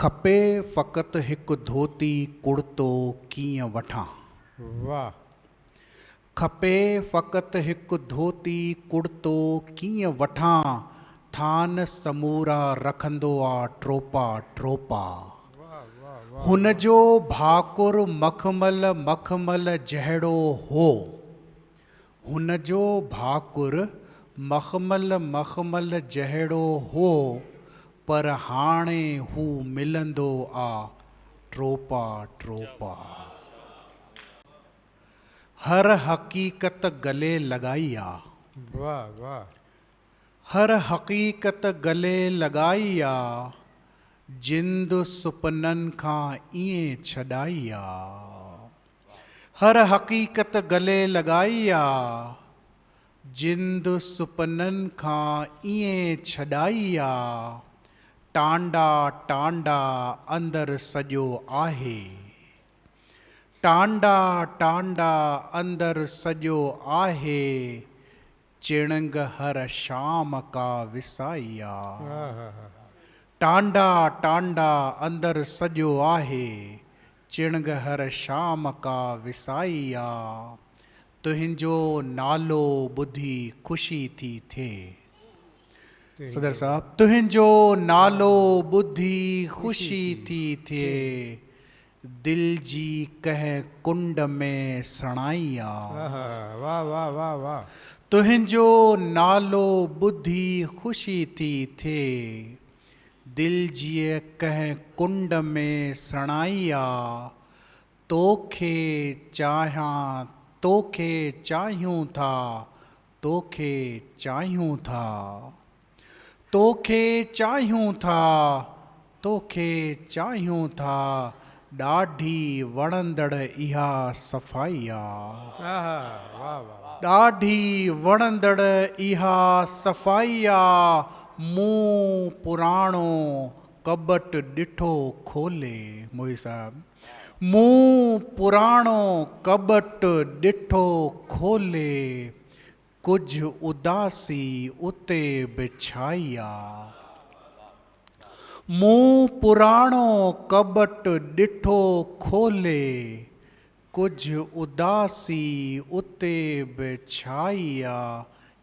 खपे फ़क़ति हिकु धोती कुर्तो कीअं वठां। वाह। खपे फ़क़ति हिकु धोती कुर्तो कीअं वठां, थान समूरा रखंदो आ ट्रोपा ट्रोपा। हुन जो भाकुर मखमल मखमल जहिड़ो हो, हुन जो भाकुर मखमल मखमल जहिड़ो हो, पर हाणे हू मिलंदो आ ट्रोपा ट्रोपा। हर हक़ीक़त गले लॻाई आ, वाह वाह। हर हक़ीक़त गले लॻाई आ, जिंद सुपननि खां ईअं छॾाई आ। हर हक़ीक़त गले लॻाई आ, जिंद सुपननि खां ईअं छॾाई आ। टांडा टांडा अंदर सॼो आहे, टांडा टांडा अंदर सॼो आहे, चिणंग हर शाम का विसाई आ। टांडा टांडा अंदर सॼो आहे, चिणंग हर शाम का विसाई आ। तुंहिंजो नालो ॿुधी ख़ुशी थी थिए। सदर साहब, तुंहिंजो नालो ॿुधी ख़ुशी थी थिए, दिल जी कंहिं कुंड में सणाई आ। वाह वाह वाह वाह। तुंहिंजो नालो ॿुधी ख़ुशी थी थिए, दिल जी कंहिं कुंड में सणाई आ। तोखे चाहियां, तोखे चाहियूं था, तोखे चाहियूं था, तोखे चाहियूं था, तोखे चाहियूं था, ॾाढी वणंदड़ इहा सफ़ाई आ। वाह वाह। ॾाढी वणंदड़ इहा सफ़ाई आ। मूं पुराणो कबट ॾिठो खोले, मोही साहब, मूं पुराणो कबट ॾिठो खोले, कुझु उदासी उते बि छाई आ। मूं पुराणो कबट ॾिठो खोले, कुझु उदासी उते बि छाई आ।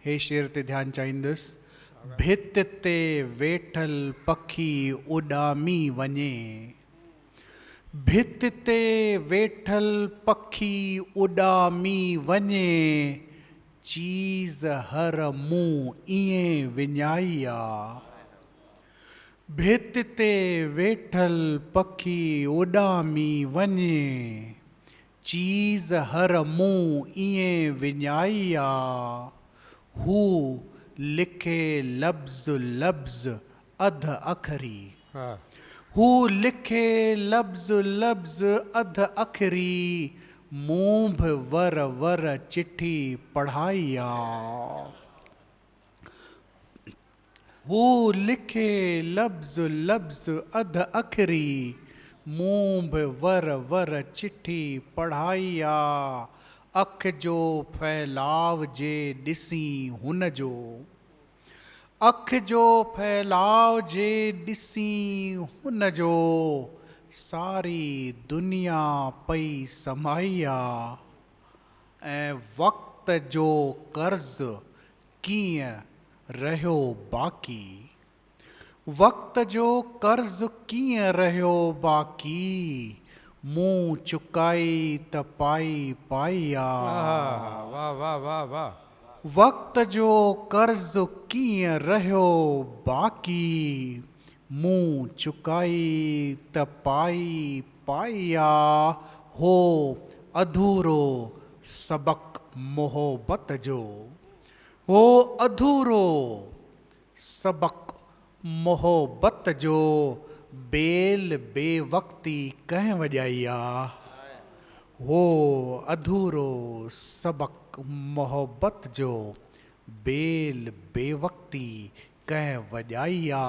हे शेर ते ध्यानु चाहींदुसि। भित ते वेठल पखी उॾामी वञे, भित ते वेठल पखी उॾामी वञे, चीज़ हर मूं ईअं विञाई आ। भित ते वेठल पखी उॾामी वञे, चीज़ हर मूं ईअं विञाई आ। हू लिखे लफ़्ज़ लफ़्ज़ अध अखरी, हू लिखे लफ़्ज़ लफ़्ज़ अध अखरी, मूं बि वर वर चिठी पढ़ाई आ। हू लिखे लफ़्ज़ लफ़्ज़ अध अखरी, मूं बि वर वर चिठी पढ़ाई आ। अख जो फैलाव जे ॾिसी हुन जो, अख जो फैलाव जे ॾिसी हुन जो, सारी दुनिया पई समाई आ। ऐं वक़्त जो कर्ज़ कीअं रहियो बाक़ी, वक़्त जो कर्ज़ कीअं रहियो बाक़ी, मूं चुकाई त पाई पाई आ। वाह वाह वाह वाह। वक़्त जो कर्ज़ कीअं रहियो बाक़ी, मूं चुकाई त पाई पाई आ। हो अधूरो सबक़ मोहब्बत जो, हो अधूरो सबक़ मोहब्बत जो, बेल बेवक़्ती कंहिं वॼाई आ। हो अधूरो सबक़ मोहब्बत जो, बेल बेवक़्ती कंहिं वॼाई आ।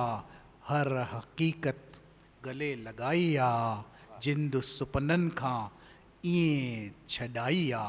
हर हक़ीक़त गले लॻाई आ, जिंद सुपननि खां ईअं छॾाई आ।